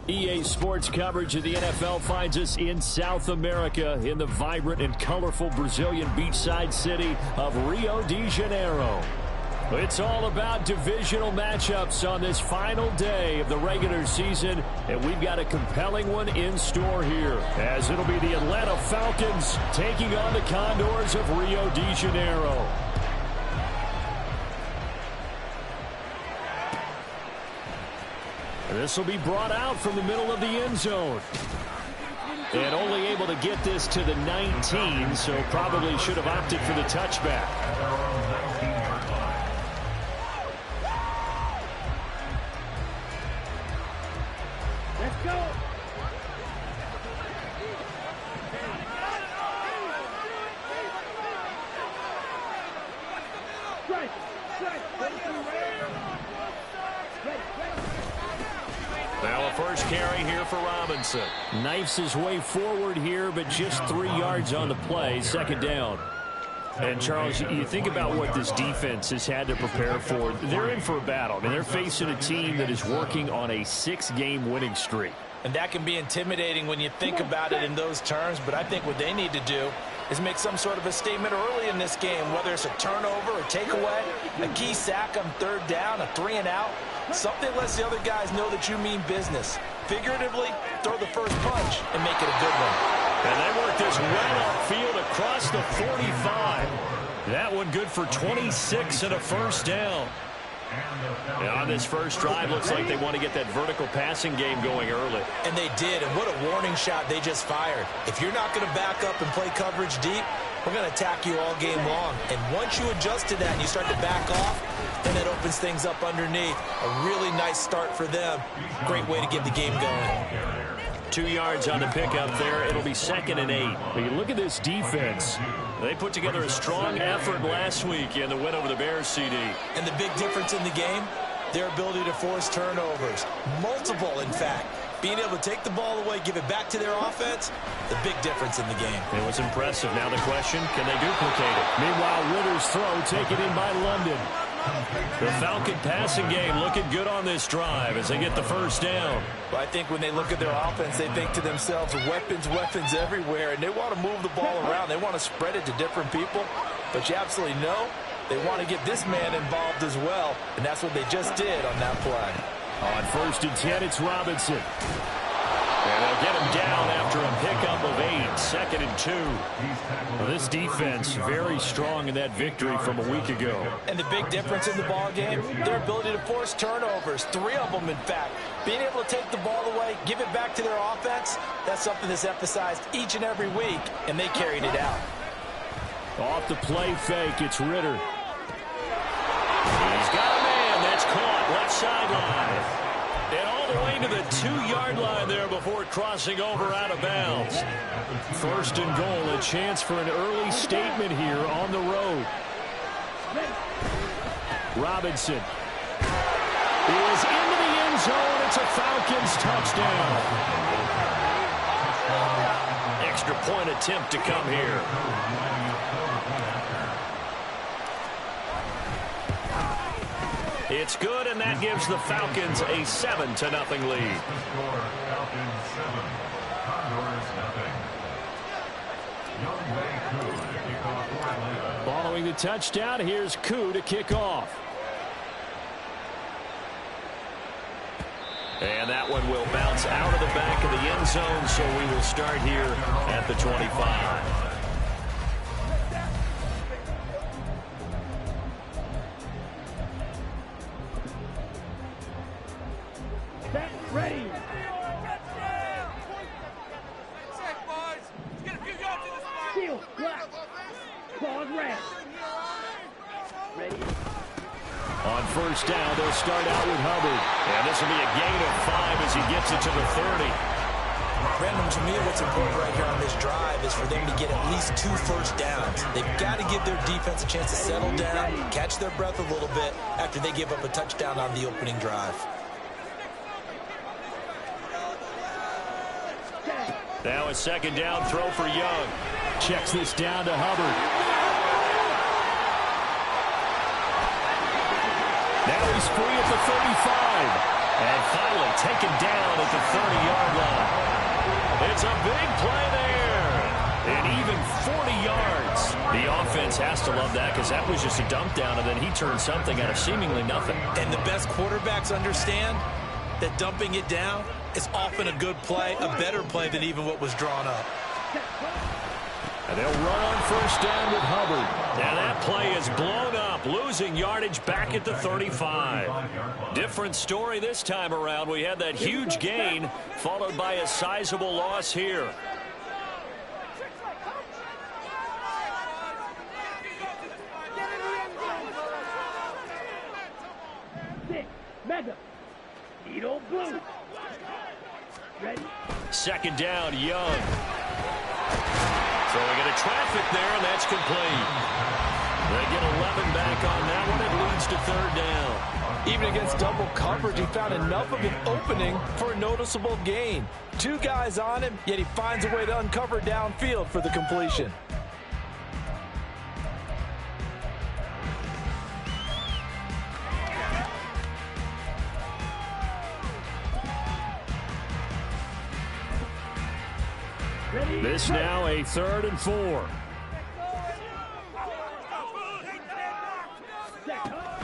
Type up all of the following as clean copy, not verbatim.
EA Sports coverage of the NFL finds us in South America in the vibrant and colorful Brazilian beachside city of Rio de Janeiro. It's all about divisional matchups on this final day of the regular season, and we've got a compelling one in store here, as it'll be the Atlanta Falcons taking on the Condors of Rio de Janeiro. This will be brought out from the middle of the end zone. And only able to get this to the 19, so probably should have opted for the touchback. Let's go. Now a first carry here for Robinson. Knifes his way forward here, but just 3 yards on the play. Second down. And, Charles, you think about what this defense has had to prepare for. They're in for a battle. I mean, they're facing a team that is working on a 6-game winning streak. And that can be intimidating when you think about it in those terms, but I think what they need to do is make some sort of a statement early in this game, whether it's a turnover or takeaway, a key sack on third down, a 3-and-out. Something lets the other guys know that you mean business. Figuratively, throw the first punch and make it a good one. And they work this well upfield across the 45. That one good for 26 and a first down. And on this first drive, looks like they want to get that vertical passing game going early. And they did, and what a warning shot they just fired. If you're not going to back up and play coverage deep, we're going to attack you all game long. And once you adjust to that and you start to back off, then that opens things up underneath. A really nice start for them. Great way to get the game going. 2 yards on the pickup there. It'll be 2nd and 8. But you look at this defense. They put together a strong effort last week in the win over the Bears, CD. And the big difference in the game, their ability to force turnovers. Multiple, in fact. Being able to take the ball away, give it back to their offense, the big difference in the game. It was impressive. Now the question, can they duplicate it? Meanwhile, Ritter's throw taken in by London. The Falcon passing game looking good on this drive as they get the first down. Well, I think when they look at their offense, they think to themselves, weapons, weapons everywhere, and they want to move the ball around. They want to spread it to different people, but you absolutely know they want to get this man involved as well, and that's what they just did on that play. On 1st and 10, it's Robinson. And they'll get him down after a pickup of 8, 2nd and 2. Well, this defense very strong in that victory from a week ago. And the big difference in the ball game, their ability to force turnovers, 3 of them in fact. Being able to take the ball away, give it back to their offense, that's something that's emphasized each and every week, and they carried it out. Off the play fake, it's Ritter. He's got a man that's caught left sideline. And all the way to the 2-yard line there before crossing over out of bounds. 1st and goal, a chance for an early statement here on the road. Robinson is into the end zone. It's a Falcons touchdown. Extra point attempt to come here. It's good, and that gives the Falcons a 7-0 lead. Following the touchdown, here's Koo to kick off. And that one will bounce out of the back of the end zone, so we will start here at the 25. Ready. Steal. Block. Claws rest. Ready. On 1st down, they'll start out with Hubbard. And this will be a gain of 5 as he gets it to the 30. Brandon, to me, what's important right here on this drive is for them to get at least 2 first downs. They've got to give their defense a chance to settle down, catch their breath a little bit after they give up a touchdown on the opening drive. Now a 2nd down throw for Young. Checks this down to Hubbard. Now he's free at the 35. And finally taken down at the 30-yard line. It's a big play there. And even 40 yards. The offense has to love that because that was just a dump down, and then he turned something out of seemingly nothing. And the best quarterbacks understand that dumping it down is often a good play, a better play than even what was drawn up. And they'll run on first down with Hubbard. And that play is blown up, losing yardage back at the 35. Different story this time around. We had that huge gain, followed by a sizable loss here. Mega. Needle blue. Ready? Second down, Young. So we get a traffic there, and that's complete. They get 11 back on that one. It leads to third down. Even against double coverage, he found enough of an opening for a noticeable gain. Two guys on him, yet he finds a way to uncover downfield for the completion. This now a 3rd and 4.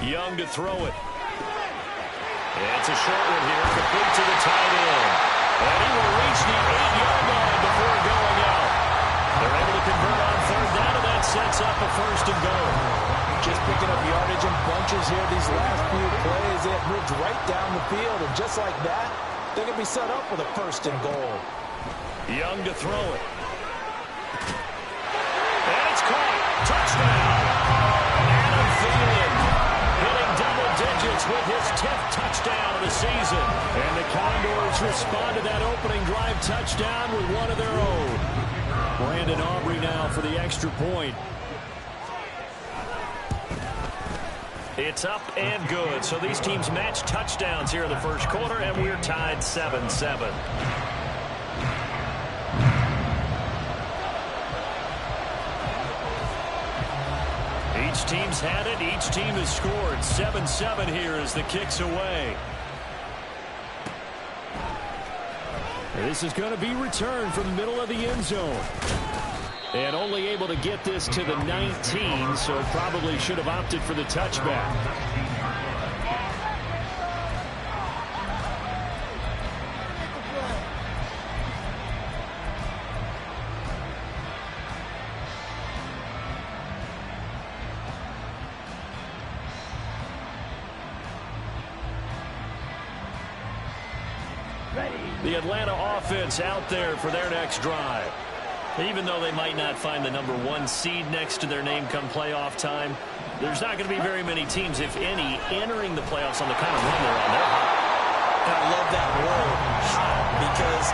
Young to throw it. It's a short one here, complete to the tight end. And he will reach the 8-yard line before going out. They're able to convert on third down, and that sets up a 1st and goal. Just picking up yardage in bunches here these last few plays. They have moved right down the field, and just like that, they're going to be set up with a 1st and goal. Young to throw it. And it's caught. Touchdown. Adam Thielen hitting double digits with his 10th touchdown of the season. And the Condors respond to that opening drive touchdown with one of their own. Brandon Aubrey now for the extra point. It's up and good. So these teams match touchdowns here in the first quarter, and we're tied 7-7. Each team's had it. Each team has scored. 7-7 here as the kick's away. This is going to be returned from the middle of the end zone. And only able to get this to the 19, so probably should have opted for the touchback. The Atlanta offense out there for their next drive. Even though they might not find the number 1 seed next to their name come playoff time, there's not going to be very many teams, if any, entering the playoffs on the kind of run they're on. They're hot. And I love that word, hot, because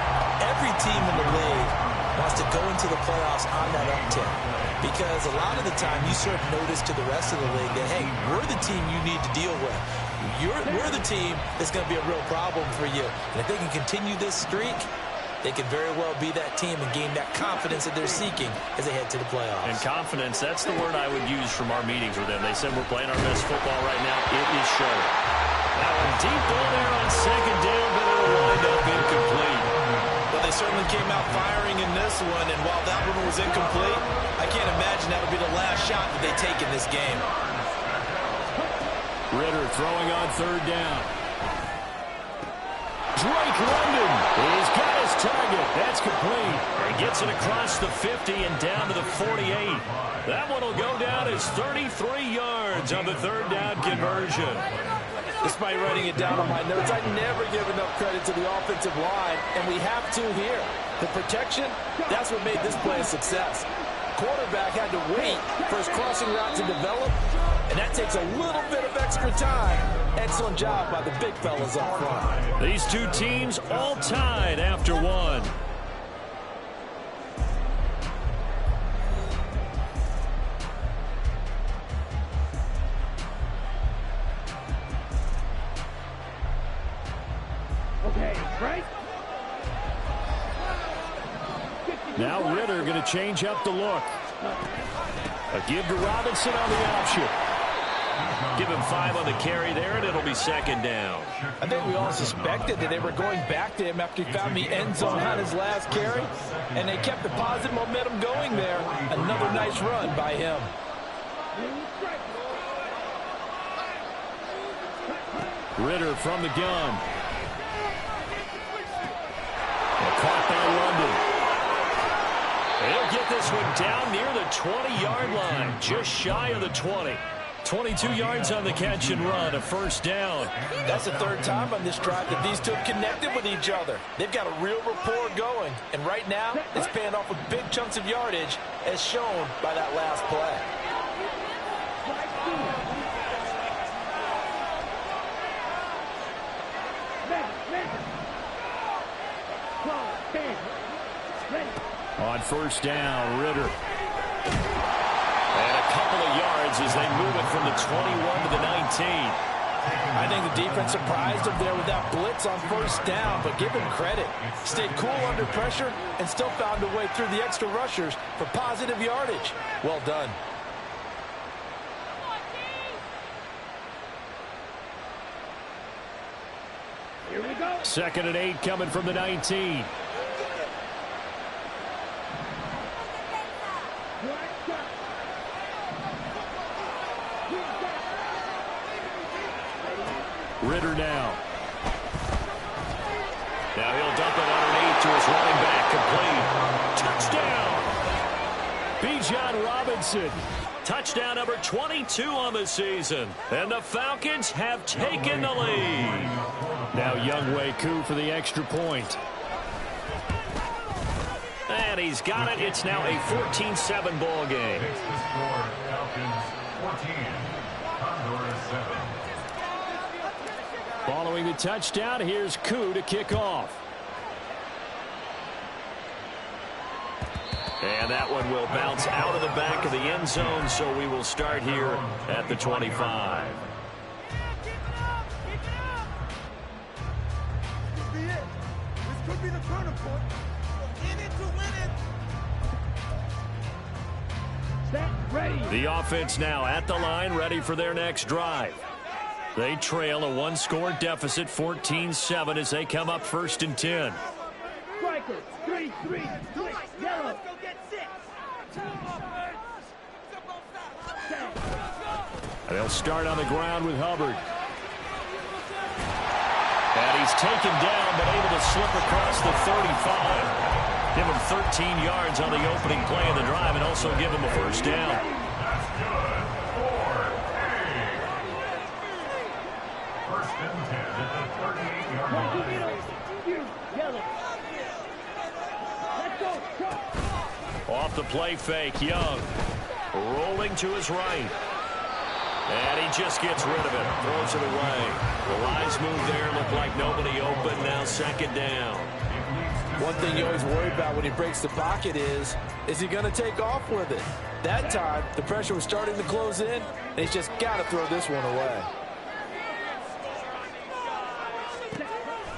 every team in the league wants to go into the playoffs on that uptick. Because a lot of the time you serve notice to the rest of the league that, hey, we're the team you need to deal with. We're the team that's going to be a real problem for you. And if they can continue this streak, they can very well be that team and gain that confidence that they're seeking as they head to the playoffs. And confidence, that's the word I would use from our meetings with them. They said we're playing our best football right now. It is showing. That one deep ball there on second down, but it'll wind up incomplete. Well, they certainly came out firing in this one, and while that one was incomplete, I can't imagine that'll be the last shot that they take in this game. Ritter throwing on third down. Drake London, he's got his target. That's complete. He gets it across the 50 and down to the 48. That one will go down as 33 yards on the third down conversion. Despite writing it down on my notes, I never give enough credit to the offensive line, and we have to here. The protection, that's what made this play a success. Quarterback had to wait for his crossing route to develop, and that takes a little bit of extra time. Excellent job by the big fellas up front. These two teams all tied after one. Okay, right? Now Ritter going to change up the look. A give to Robinson on the option. Give him 5 on the carry there, and it'll be second down. I think we all suspected that they were going back to him after he found the end zone on his last carry, and they kept the positive momentum going there. Another nice run by him. Ritter from the gun. Caught by London. He'll get this one down near the 20-yard line, just shy of the 20. 22 yards on the catch and run, a first down. That's the third time on this drive that these two have connected with each other. They've got a real rapport going, and right now it's paying off with big chunks of yardage, as shown by that last play. On first down, Ritter. And a couple of yards as they move it from the 21 to the 19. I think the defense surprised him there with that blitz on first down, but give him credit. Stayed cool under pressure and still found a way through the extra rushers for positive yardage. Well done. Here we go. 2nd and 8 coming from the 19. Ritter now. Now he'll dump it underneath to his running back, complete. Touchdown! Bijan Robinson. Touchdown number 22 on the season. And the Falcons have taken the lead. Now Younghoe Koo for the extra point. And he's got it. It's now a 14-7 ball game. Falcons 14, Condors 7. Following the touchdown, here's Koo to kick off. And that one will bounce out of the back of the end zone, so we will start here at the 25. This could be it. This could be the turning point. In it to win it. Set, ready. The offense now at the line, ready for their next drive. They trail a one-score deficit, 14-7, as they come up 1st and 10. Striker, 3-3, switch, yellow. And they'll start on the ground with Hubbard. And he's taken down, but able to slip across the 35. Give him 13 yards on the opening play of the drive, and also give him a first down. That's good. 4-8. First and 10 at the 38-yard line. Yellow. Let's go. Off the play fake, Young. Rolling to his right. And he just gets rid of it. Throws it away. The lines move there. Look like nobody open. Now 2nd down. One thing you always worry about when he breaks the pocket is he going to take off with it? That time, the pressure was starting to close in, and he's just got to throw this one away.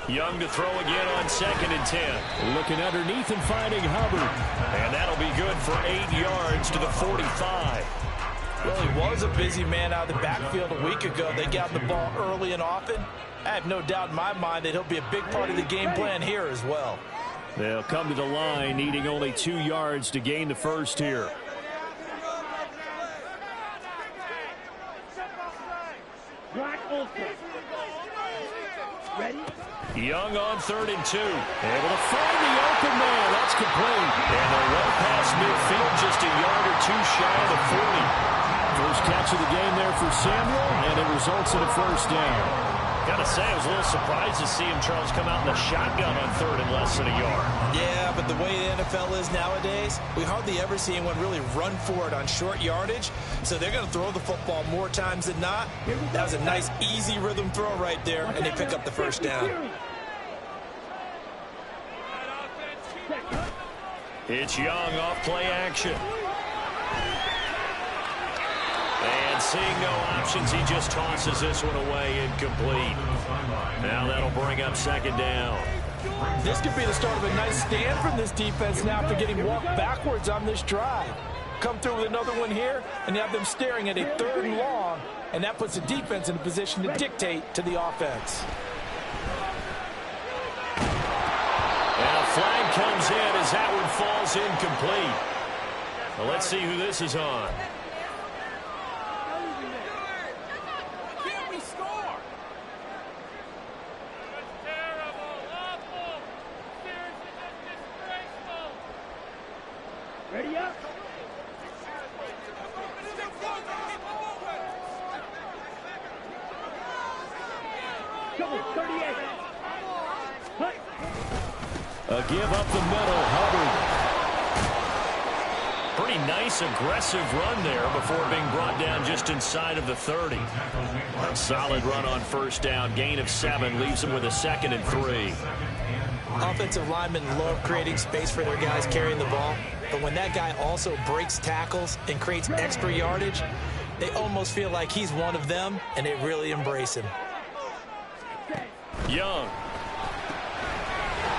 Young to throw again on 2nd and 10. Looking underneath and finding Hubbard. And that'll be good for 8 yards to the 45. Well, he was a busy man out of the backfield a week ago. They got the ball early and often. I have no doubt in my mind that he'll be a big part of the game plan here as well. They'll come to the line, needing only 2 yards to gain the first here. Ready? Young on 3rd and 2. Able to find the open man. That's complete. And they'll run past midfield just a yard or 2 shy of the 40. First catch of the game there for Samuel, and it results in a first down. Gotta say, I was a little surprised to see him, Charles, come out in the shotgun on 3rd and less than a yard. Yeah, but the way the NFL is nowadays, we hardly ever see anyone really run for it on short yardage. So they're going to throw the football more times than not. That was a nice, easy rhythm throw right there, and they pick up the first down. It's Young off play action. And seeing no options, he just tosses this one away, incomplete. Now that'll bring up 2nd down. This could be the start of a nice stand from this defense now after getting walked backwards on this drive. come through with another one here, and you have them staring at a 3rd and long, and that puts the defense in a position to dictate to the offense. And a flag comes in as that one falls incomplete. Well, let's see who this is on. Can't we score? Ready up. Come on, 38. Hut. A give up the middle, Hubbard. Pretty nice, aggressive run there before being brought down just inside of the 30. A solid run on 1st down. Gain of 7 leaves them with a 2nd and 3. Offensive linemen love creating space for their guys carrying the ball, but when that guy also breaks tackles and creates extra yardage, they almost feel like he's one of them, and they really embrace him. Young.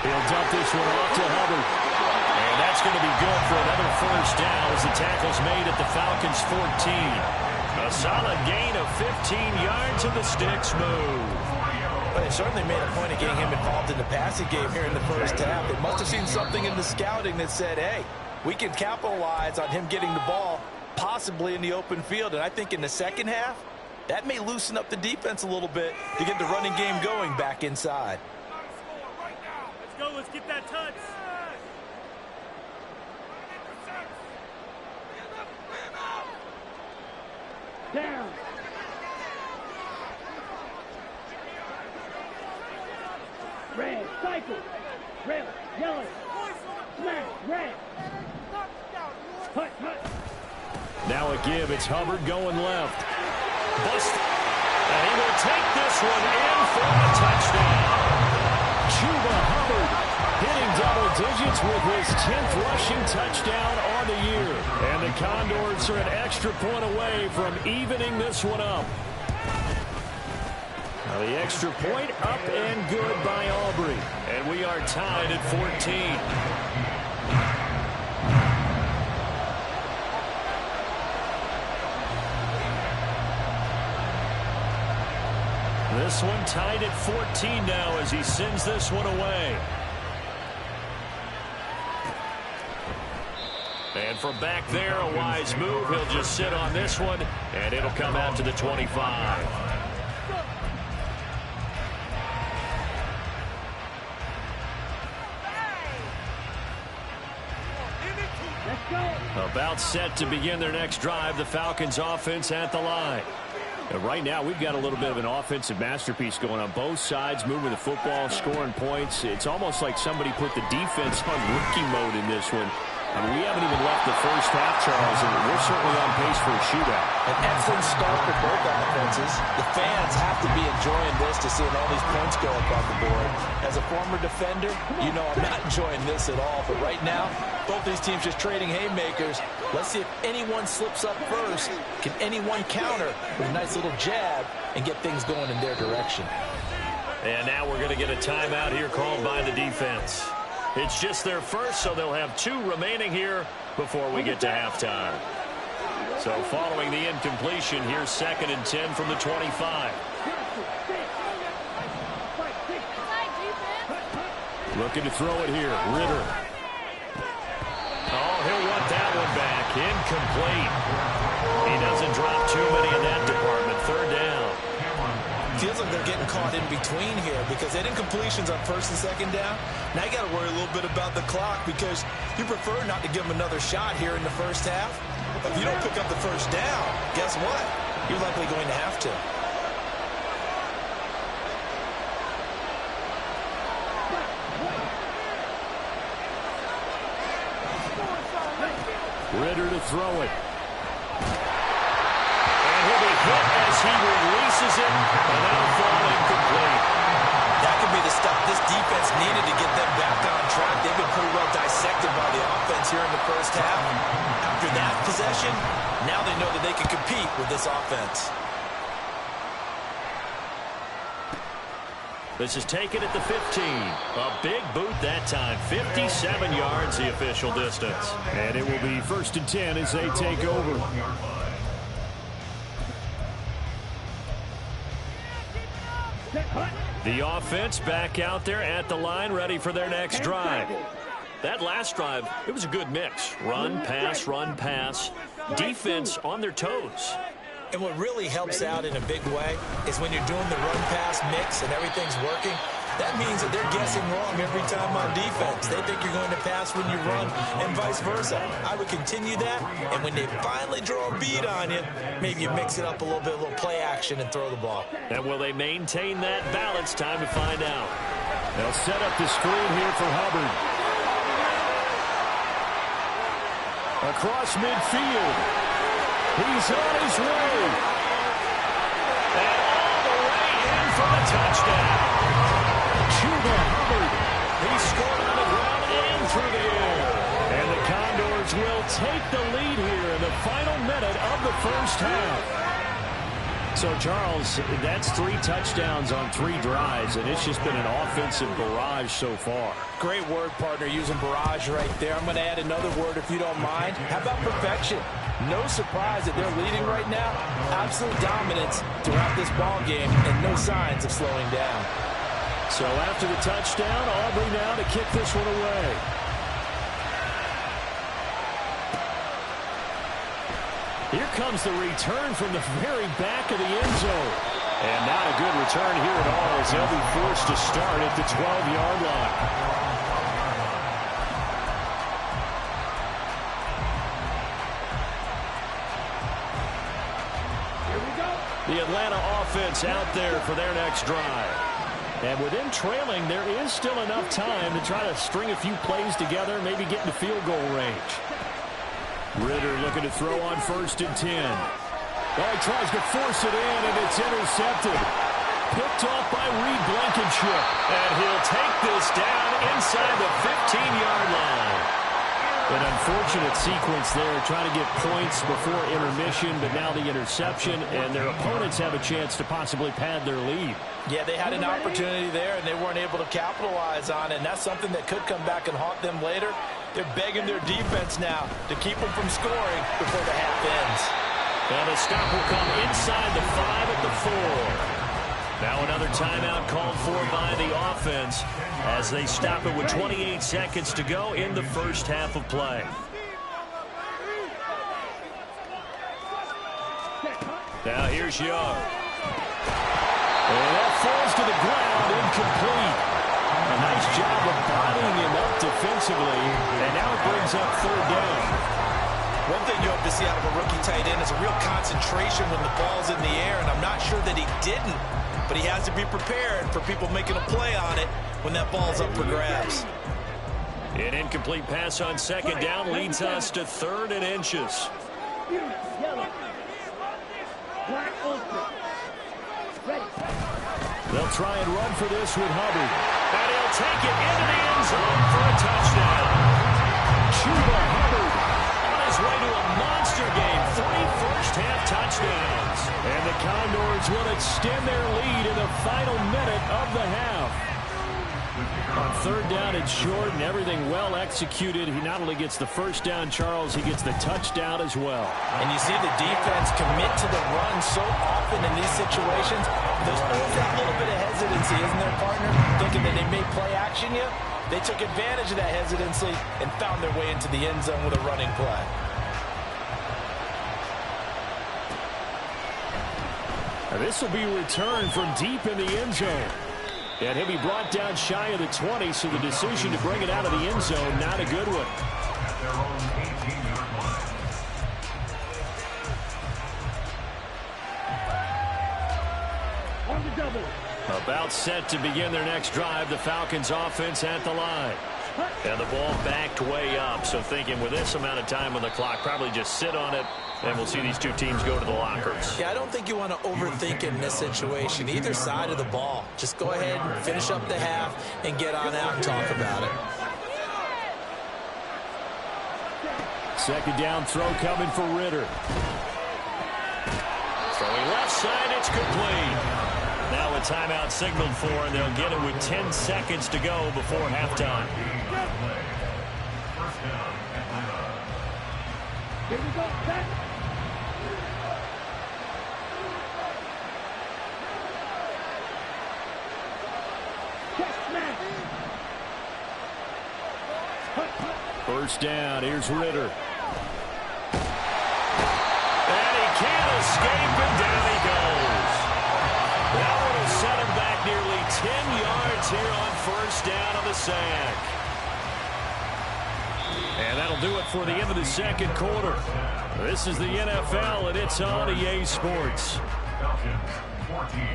He'll dump this one off to Hubbard. And that's going to be good for another 1st down as the tackle's made at the Falcons' 14. A solid gain of 15 yards and the sticks move. But they certainly made a point of getting him involved in the passing game here in the 1st half. They must have seen something in the scouting that said, hey, we can capitalize on him getting the ball possibly in the open field. And I think in the 2nd half, that may loosen up the defense a little bit to get the running game going back inside. Let's go. Let's get that touch. Down. Red, cycle. Red, yellow. Smash, red. Hut, hut. Now a give. It's Hubbard going left. Bust. And he will take this one in for a touchdown. Chuba Hubbard hitting double digits with his 10th rushing touchdown on the year. And the Condors are an extra point away from evening this one up. Now the extra point up and good by Aubrey. And we are tied at 14. This one tied at 14 now as he sends this one away. And from back there, a wise move. He'll just sit on this one, and it'll come out to the 25. About set to begin their next drive, the Falcons offense at the line. And right now, we've got a little bit of an offensive masterpiece going on both sides, moving the football, scoring points. It's almost like somebody put the defense on rookie mode in this one. I mean, we haven't even left the 1st half, Charles, and we're certainly on pace for a shootout. An excellent start for both offenses. The fans have to be enjoying this to seeing all these points go up on the board. As a former defender, you know I'm not enjoying this at all. But right now, both these teams just trading haymakers. Let's see if anyone slips up first. Can anyone counter with a nice little jab and get things going in their direction? And now we're going to get a timeout here called by the defense. It's just their first, so they'll have 2 remaining here before we get to halftime. So following the incompletion, here's 2nd and 10 from the 25. Looking to throw it here. Ritter. Oh, he'll want that one back. Incomplete. He doesn't drop too many in that department. 3rd down. Feels like they're getting caught in between here because they did incompletions on 1st and 2nd down. Now you got to worry a little bit about the clock because you prefer not to give them another shot here in the 1st half. If you don't pick up the 1st down, guess what? You're likely going to have to. Ritter to throw it. He'll be hit as he releases it, and that'll fall incomplete. That could be the stop this defense needed to get them back on track. They've been pretty well dissected by the offense here in the 1st half. After that possession, now they know that they can compete with this offense. This is taken at the 15. A big boot that time. 57 yards the official distance. And it will be 1st and 10 as they take over. The offense back out there at the line, ready for their next drive. That last drive, it was a good mix. Run, pass. Defense on their toes. And what really helps out in a big way is when you're doing the run-pass mix and everything's working, that means that they're guessing wrong every time on defense. They think you're going to pass when you run and vice versa. I would continue that, and when they finally draw a bead on you, maybe you mix it up a little bit, a little play action, and throw the ball. And will they maintain that balance? Time to find out. They'll set up the screen here for Hubbard. Across midfield. He's on his way. And all the way in for the touchdown. Chuba Hubbard. He scored on the ground and through the air. And the Condors will take the lead here in the final minute of the first half. So, Charles, that's 3 touchdowns on 3 drives, and it's just been an offensive barrage so far. Great word, partner, using barrage right there. I'm going to add another word if you don't mind. How about perfection? No surprise that they're leading right now. Absolute dominance throughout this ball game and no signs of slowing down. So after the touchdown, Aubrey now to kick this one away. Here comes the return from the very back of the end zone. And not a good return here at all as they'll be forced to start at the 12-yard line. The Atlanta offense out there for their next drive. And with them trailing, there is still enough time to try to string a few plays together, maybe get into field goal range. Ritter looking to throw on 1st and 10. Oh, he tries to force it in, and it's intercepted. Picked off by Reed Blankenship. And he'll take this down inside the 15-yard line. An unfortunate sequence there, trying to get points before intermission, but now the interception, and their opponents have a chance to possibly pad their lead. Yeah, they had an opportunity there, and they weren't able to capitalize on it, and that's something that could come back and haunt them later. They're begging their defense now to keep them from scoring before the half ends. And the stop will come inside the 5 at the 4. Now another timeout called for by the offense as they stop it with 28 seconds to go in the first half of play. Now here's Young. And that falls to the ground, incomplete. A nice job of bottling him up defensively, and now it brings up 3rd down. One thing you hope to see out of a rookie tight end is a real concentration when the ball's in the air, and I'm not sure that he didn't, but he has to be prepared for people making a play on it when that ball's up for grabs. An incomplete pass on 2nd down leads us to 3rd and inches. They'll try and run for this with Hubbard. And he'll take it into the end zone for a touchdown. Chuba Hubbard on his way to a monster game. 3 first-half touchdowns. And the Condors will extend their lead in the final minute of the half. On 3rd down and short, and everything well executed. He not only gets the first down, Charles, he gets the touchdown as well. And you see the defense commit to the run so often in these situations. There's always that little bit of hesitancy, isn't there, partner? Thinking that they may play action you. They took advantage of that hesitancy and found their way into the end zone with a running play. Now this will be returned from deep in the end zone. And he'll be brought down shy of the 20, so the decision to bring it out of the end zone, not a good one. At their own 18-yard line. On the double. About set to begin their next drive, the Falcons offense at the line. And the ball backed way up, so thinking with this amount of time on the clock, probably just sit on it, and we'll see these two teams go to the lockers. Yeah, I don't think you want to overthink in this situation. Either side of the ball. Just go ahead and finish up the half and get on out and talk about it. 2nd down throw coming for Ritter. Throwing left side, it's complete. Now with timeout signaled for, and they'll get it with 10 seconds to go before halftime. First down at the line. Here we go. Back. Check, smash. First down, here's Ritter. And he can't escape, and down he goes. That would have set him back nearly 10 yards here on first down on the sack. And that'll do it for the end of the second quarter. This is the NFL, and it's on EA Sports. Falcons 14.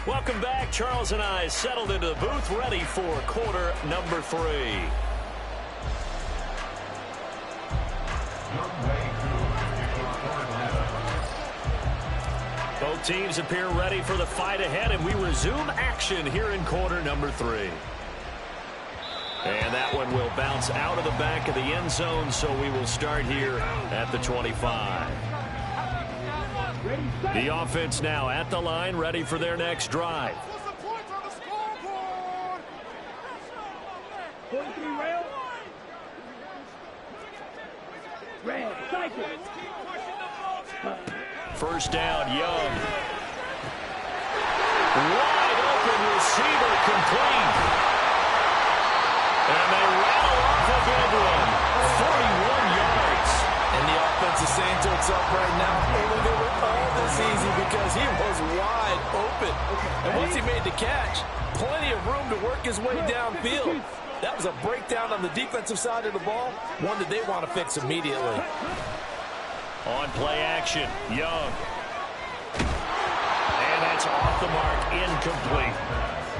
Welcome back. Charles and I settled into the booth, ready for quarter number 3. Both teams appear ready for the fight ahead, and we resume action here in quarter number 3. And that one will bounce out of the back of the end zone, so we will start here at the 25. The offense now at the line, ready for their next drive. 43 rail. Red, cycle. First down, Young. Wide open receiver, complete. And they rattle off a big one. 41 yards. And the offense is saying to itself right now, only they were all this easy because he was wide open. And once he made the catch, plenty of room to work his way downfield. That was a breakdown on the defensive side of the ball, one that they want to fix immediately. On play action, Young. And that's off the mark, incomplete.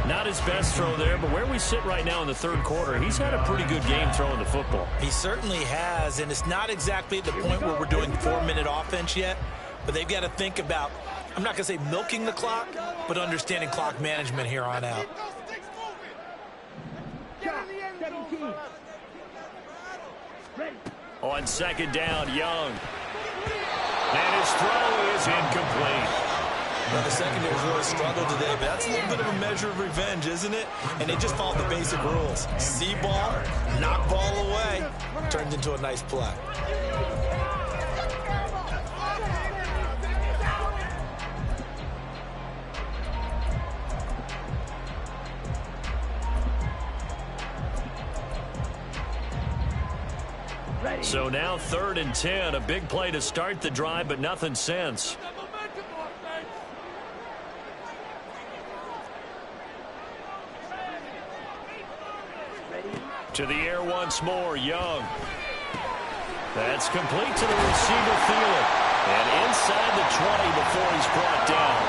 Not his best throw there, but where we sit right now in the third quarter, he's had a pretty good game throwing the football. He certainly has, and it's not exactly at the point where we're doing 4-minute offense yet, but they've got to think about, I'm not going to say milking the clock, but understanding clock management here on out. On second down, Young. And his throw is incomplete. Well, the secondary's really struggled today, but that's a little bit of a measure of revenge, isn't it? And they just followed the basic rules. See ball, knock ball away, turned into a nice play. So now 3rd and 10, a big play to start the drive, but nothing since. To the air once more, Young. That's complete to the receiver, Thielen. And inside the 20 before he's brought down.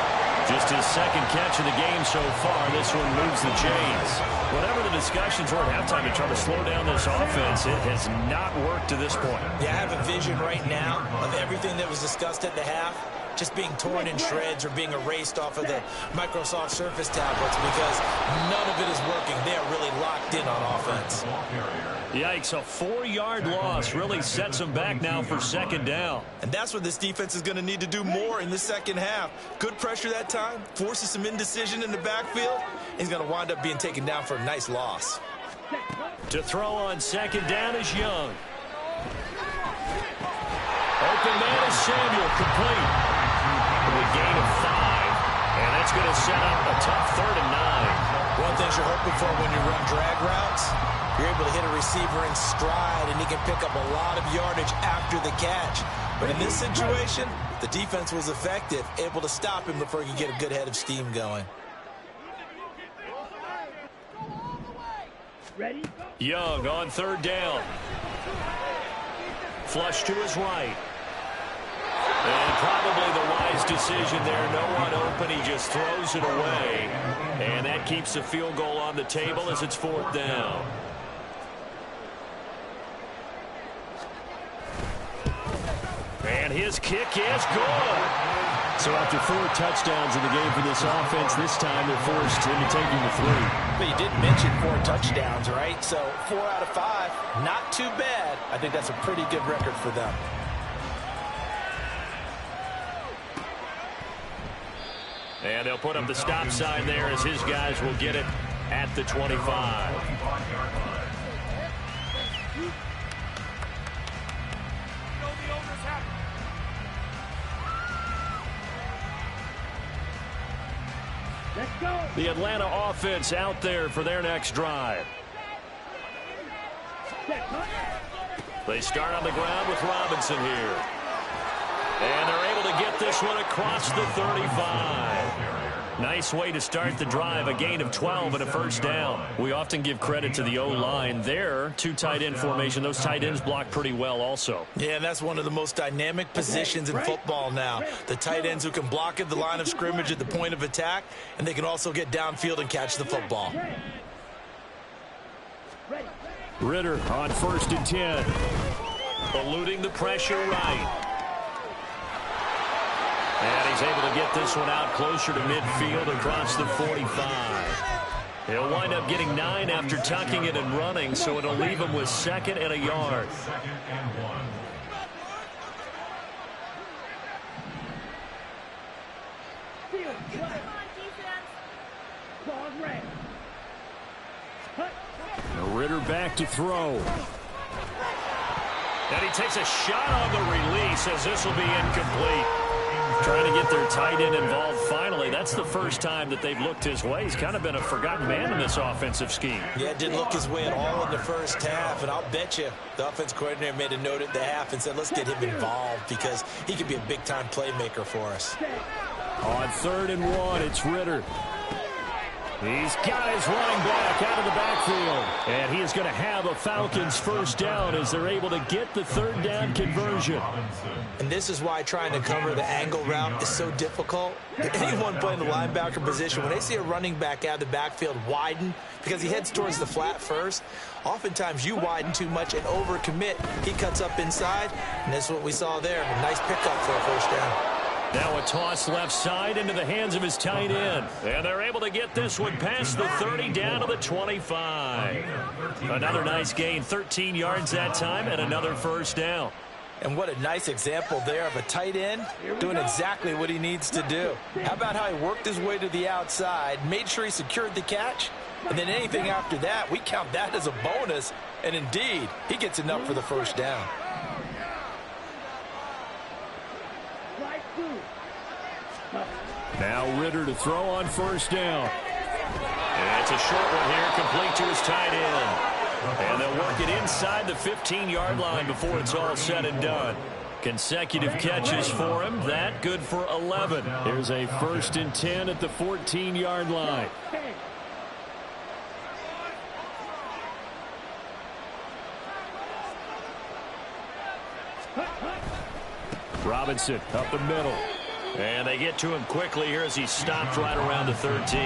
Just his second catch of the game so far. This one moves the chains. Whatever the discussions were at halftime to try to slow down this offense, it has not worked to this point. Yeah, I have a vision right now of everything that was discussed at the half just being torn in shreds or being erased off of the Microsoft Surface tablets because none of it is working. They are really locked in on offense. Yikes, a 4-yard loss really sets them back now for second down. And that's what this defense is going to need to do more in the second half. Good pressure that time, forces some indecision in the backfield. He's going to wind up being taken down for a nice loss. To throw on second down is Young. Open man is Samuel, complete. A gain of 5, and that's going to set up a tough 3rd and 9. One thing you're hoping for when you run drag routes, you're able to hit a receiver in stride, and he can pick up a lot of yardage after the catch. But in this situation, the defense was effective, able to stop him before he could get a good head of steam going. Ready? Young on 3rd down. Flush to his right. And probably the wise decision there. No one open. He just throws it away. And that keeps the field goal on the table as it's 4th down. And his kick is good. So after 4 touchdowns in the game for this offense, this time they're forced into taking the 3. But you did mention 4 touchdowns, right? So 4 out of 5, not too bad. I think that's a pretty good record for them. And they'll put up the stop sign there as his guys will get it at the 25. Let's go. The Atlanta offense out there for their next drive. They start on the ground with Robinson here. And they're able to get this one across the 35. Nice way to start the drive, a gain of 12 and a first down. We often give credit to the O-line there. 2 tight end formation. Those tight ends block pretty well also. Yeah, and that's one of the most dynamic positions in football now. The tight ends who can block at the line of scrimmage at the point of attack, and they can also get downfield and catch the football. Ritter on 1st and 10. Eluding the pressure right. And he's able to get this one out closer to midfield across the 45. He'll wind up getting 9 after tucking it and running, so it'll leave him with 2nd and a yard. Ritter back to throw. And he takes a shot on the release as this will be incomplete. Trying to get their tight end involved finally. That's the first time that they've looked his way. He's kind of been a forgotten man in this offensive scheme. Yeah, it didn't look his way at all in the first half, and I'll bet you the offense coordinator made a note at the half and said, let's get him involved because he could be a big-time playmaker for us. On 3rd and 1, it's Ritter. He's got his running back out of the backfield. And he is going to have a Falcons first down as they're able to get the 3rd down conversion. And this is why trying to cover the angle route is so difficult. Anyone playing the linebacker position, when they see a running back out of the backfield widen, because he heads towards the flat first, oftentimes you widen too much and overcommit. He cuts up inside, and that's what we saw there. A nice pickup for a first down. Now a toss left side into the hands of his tight end. And they're able to get this one past the 30 down to the 25. Another nice gain, 13 yards that time, and another first down. And what a nice example there of a tight end doing exactly what he needs to do. How about how he worked his way to the outside, made sure he secured the catch, and then anything after that, we count that as a bonus. And indeed, he gets enough for the first down. Now Ritter to throw on 1st down. And it's a short one here, complete to his tight end. And they'll work it inside the 15-yard line before it's all said and done. Consecutive catches for him. That good for 11. There's a 1st and 10 at the 14-yard line. Robinson up the middle. And they get to him quickly here as he stopped right around the 13.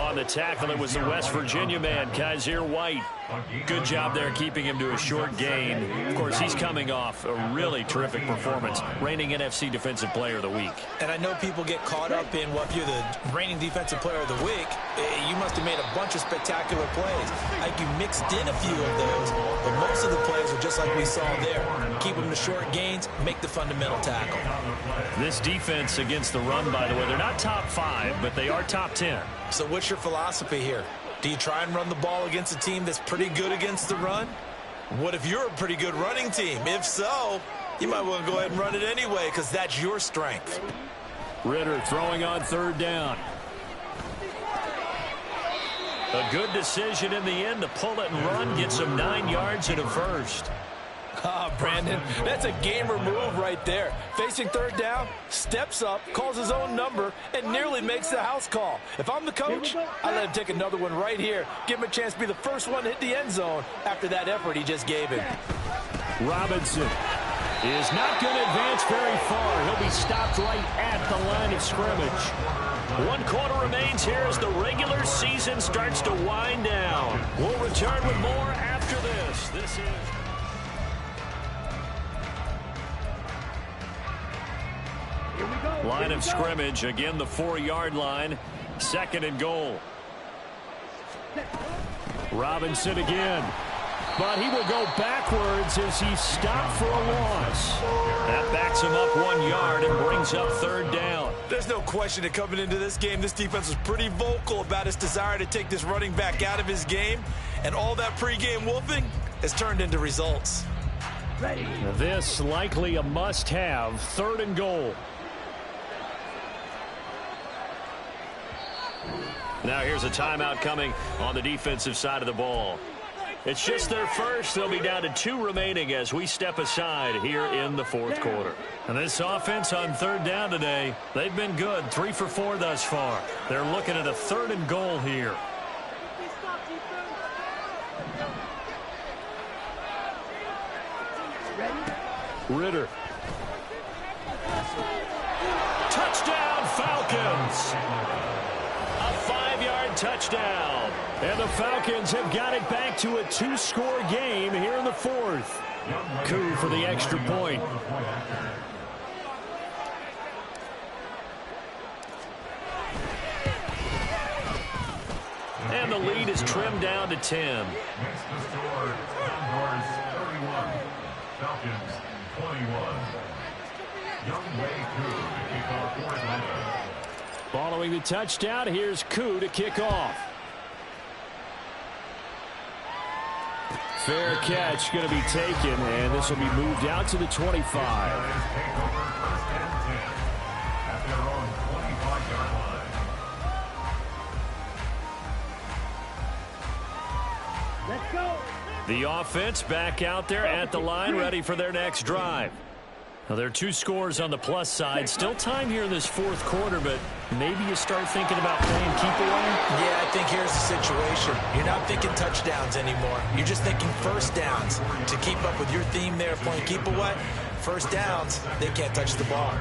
On the tackle, it was the West Virginia man, Kaiser White. Good job there keeping him to a short gain. Of course, he's coming off a really terrific performance, reigning NFC Defensive Player of the Week. And I know people get caught up in, well, if you're the reigning Defensive Player of the Week, you must have made a bunch of spectacular plays. I think you mixed in a few of those, but most of the plays are just like we saw there. Keep them to short gains, make the fundamental tackle. This defense against the run, by the way, they're not top 5, but they are top 10. So what's your philosophy here? Do you try and run the ball against a team that's pretty good against the run? What if you're a pretty good running team? If so, you might want to go ahead and run it anyway because that's your strength. Ritter throwing on 3rd down. A good decision in the end to pull it and run, get some 9 yards and a first. Brandon, that's a gamer move right there. Facing 3rd down, steps up, calls his own number, and nearly makes the house call. If I'm the coach, I let him take another one right here. Give him a chance to be the first one to hit the end zone after that effort he just gave him. Robinson is not going to advance very far. He'll be stopped right at the line of scrimmage. 1 quarter remains here as the regular season starts to wind down. We'll return with more after this. This is... Line of scrimmage, again the 4-yard line. 2nd and goal. Robinson again. But he will go backwards as he's stopped for a loss. That backs him up 1 yard and brings up 3rd down. There's no question that coming into this game, this defense was pretty vocal about its desire to take this running back out of his game. And all that pregame wolfing has turned into results. This likely a must-have. 3rd and goal. Now here's a timeout coming on the defensive side of the ball. It's just their first. They'll be down to 2 remaining as we step aside here in the 4th quarter. And this offense on 3rd down today, they've been good. 3 for 4 thus far. They're looking at a 3rd and goal here. Ritter. Touchdown, Falcons. A 5-yard touchdown. And the Falcons have got it back to a 2-score game here in the 4th. Coup for the extra point. And the lead is trimmed down to 10. Makes the score Condors 31, Falcons 21. Young Wei Koo to kick off for Atlanta. Following the touchdown, here's Koo to kick off. Fair catch going to be taken, and this will be moved out to the 25. Take over 1st and 10 at their own 25-yard line. Let's go. The offense back out there at the line, ready for their next drive. Now, there are 2 scores on the plus side. Still time here in this 4th quarter, but maybe you start thinking about playing keep away. Yeah, I think here's the situation. You're not thinking touchdowns anymore. You're just thinking 1st downs. To keep up with your theme there, playing keep away, 1st downs, they can't touch the ball.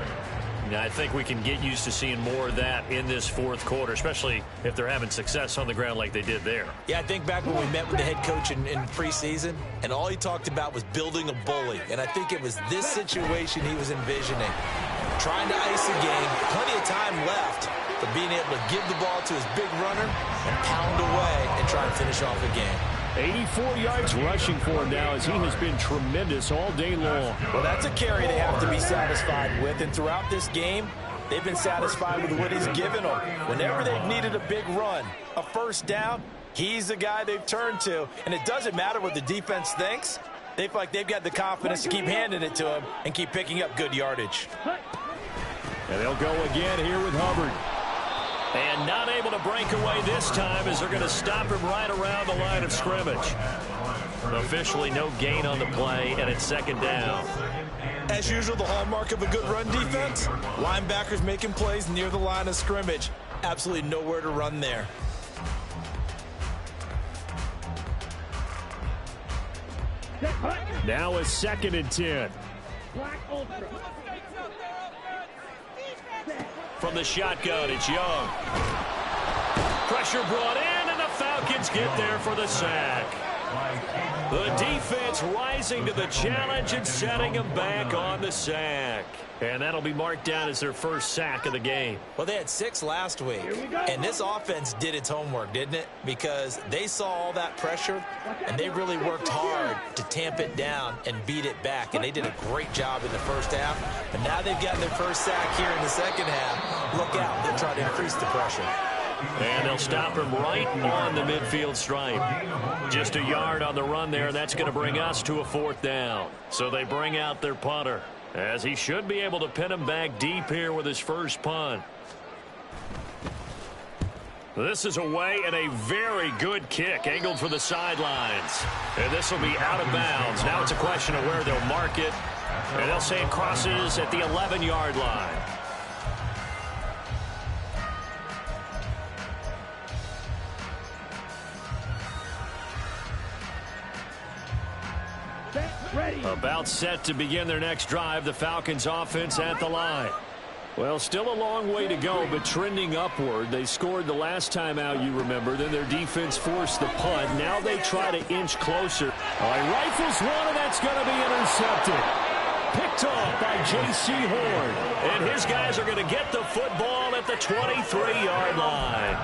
Now, I think we can get used to seeing more of that in this 4th quarter, especially if they're having success on the ground like they did there. Yeah, I think back when we met with the head coach in preseason, and all he talked about was building a bully. And I think it was this situation he was envisioning. Trying to ice a game, plenty of time left, but being able to give the ball to his big runner and pound away and try and finish off a game. 84 yards rushing for him now as he has been tremendous all day long. Well, that's a carry they have to be satisfied with. And throughout this game, they've been satisfied with what he's given them. Whenever they've needed a big run, a 1st down, he's the guy they've turned to. And it doesn't matter what the defense thinks. They feel like they've got the confidence to keep handing it to him and keep picking up good yardage. And they'll go again here with Hubbard. And not able to break away this time as they're going to stop him right around the line of scrimmage. Officially no gain on the play, and it's 2nd down. As usual, the hallmark of a good run defense, linebackers making plays near the line of scrimmage. Absolutely nowhere to run there. Now a 2nd and 10. Black Ultra. From the shotgun, it's Young. Pressure brought in, and the Falcons get there for the sack. The defense rising to the challenge and setting them back on the sack. And that'll be marked down as their 1st sack of the game. Well, they had 6 last week, and this offense did its homework, didn't it? Because they saw all that pressure, and they really worked hard to tamp it down and beat it back, and they did a great job in the 1st half. But now they've gotten their 1st sack here in the 2nd half. Look out, they'll try to increase the pressure. And they'll stop him right on the midfield stripe. Just a yard on the run there. That's going to bring us to a 4th down. So they bring out their punter, as he should be able to pin him back deep here with his 1st punt. This is away, and a very good kick angled for the sidelines. And this will be out of bounds. Now it's a question of where they'll mark it. And they'll say it crosses at the 11-yard line. Ready. About set to begin their next drive, the Falcons offense at the line. Well, still a long way to go, but trending upward. They scored the last time out, you remember. Then their defense forced the punt. Now they try to inch closer. All right, rifles one, and that's going to be intercepted. picked off by J.C. Horn. And his guys are going to get the football at the 23-yard line.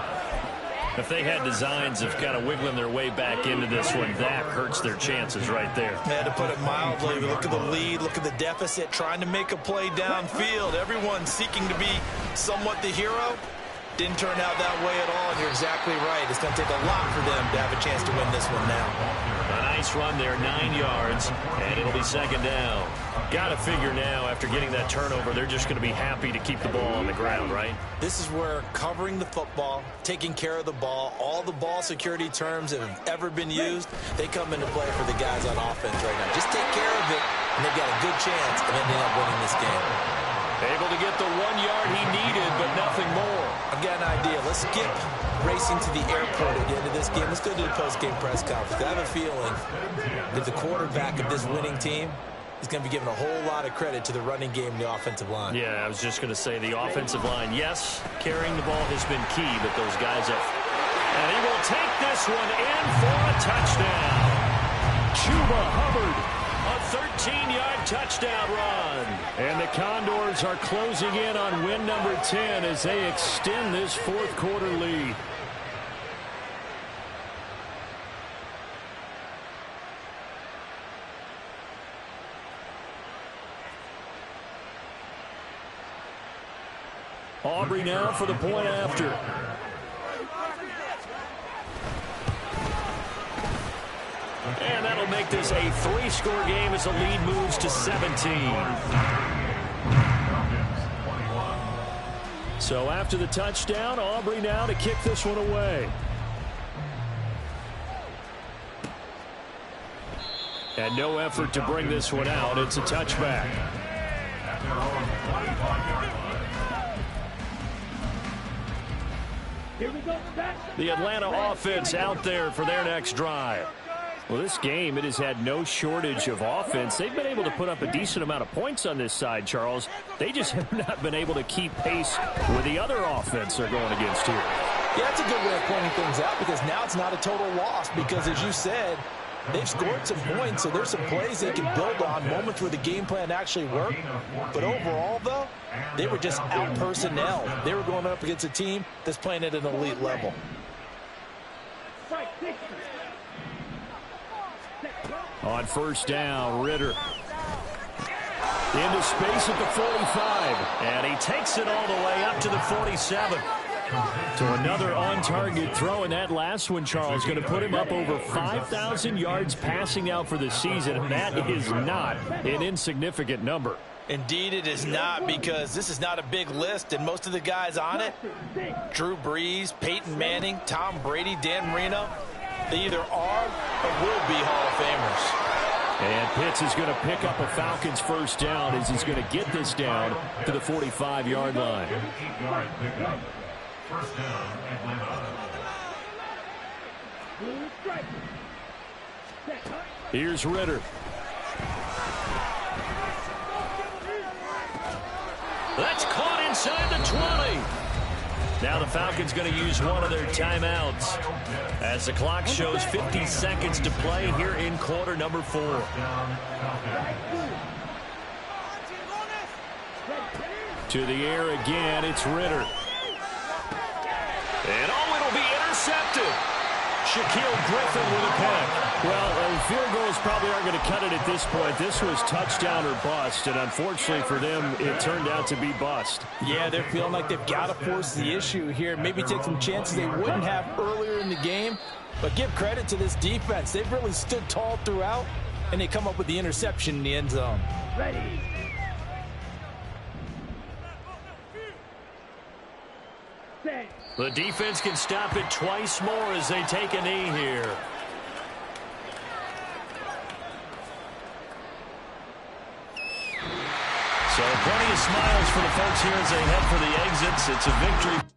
If they had designs of kind of wiggling their way back into this one, that hurts their chances right there. Yeah, to put it mildly, look at the lead, look at the deficit, trying to make a play downfield. Everyone seeking to be somewhat the hero. Didn't turn out that way at all, and you're exactly right. It's going to take a lot for them to have a chance to win this one now. A nice run there, 9 yards, and it'll be second down. Got to figure now, after getting that turnover, they're just going to be happy to keep the ball on the ground, right? This is where covering the football, taking care of the ball, all the ball security terms that have ever been used, they come into play for the guys on offense right now. Just take care of it, and they've got a good chance of ending up winning this game. Able to get the 1 yard he needed, but nothing more. I've got an idea. Let's skip racing to the airport at the end of this game. Let's go to the post-game press conference. I have a feeling that the quarterback of this winning team is going to be given a whole lot of credit to the running game and the offensive line. Yeah, I was just going to say the offensive line, yes, carrying the ball has been key, but those guys have... And he will take this one in for a touchdown. Chuba Hubbard. A 13-yard touchdown run. And the Condors are closing in on win number 10 as they extend this fourth quarter lead. Aubrey now for the point after. And that'll make this a 3-score game as the lead moves to 17. So after the touchdown, Aubrey now to kick this one away. And no effort to bring this one out. It's a touchback. Here we go. The Atlanta offense out there for their next drive. Well, this game, it has had no shortage of offense. They've been able to put up a decent amount of points on this side, Charles. They just have not been able to keep pace with the other offense they're going against here. Yeah, that's a good way of pointing things out because now it's not a total loss because, as you said, they've scored some points, so there's some plays they can build on, moments where the game plan actually worked. But overall, though, they were just out-personnel. They were going up against a team that's playing at an elite level. On first down, Ritter. Into space at the 45. And he takes it all the way up to the 47. To another on-target throw, and that last one, Charles, going to put him up over 5,000 yards passing out for the season, and that is not an insignificant number. Indeed, it is not, because this is not a big list, and most of the guys on it, Drew Brees, Peyton Manning, Tom Brady, Dan Marino, they either are or will be Hall of Famers. And Pitts is going to pick up a Falcons first down as he's going to get this down to the 45-yard line. First down, Atlanta. Here's Ritter. That's caught inside the 20. Now the Falcons going to use one of their timeouts as the clock shows 50 seconds to play here in quarter number 4. To the air again, it's Ritter. And it'll be intercepted. Shaquille Griffin with a pick. Well, field goals probably aren't going to cut it at this point. This was touchdown or bust, and unfortunately for them, it turned out to be bust. Yeah, they're feeling like they've got to force the issue here. Maybe take some chances they wouldn't have earlier in the game. But give credit to this defense. They've really stood tall throughout, and they come up with the interception in the end zone. Ready. The defense can stop it twice more as they take a knee here. So plenty of smiles for the folks here as they head for the exits. It's a victory.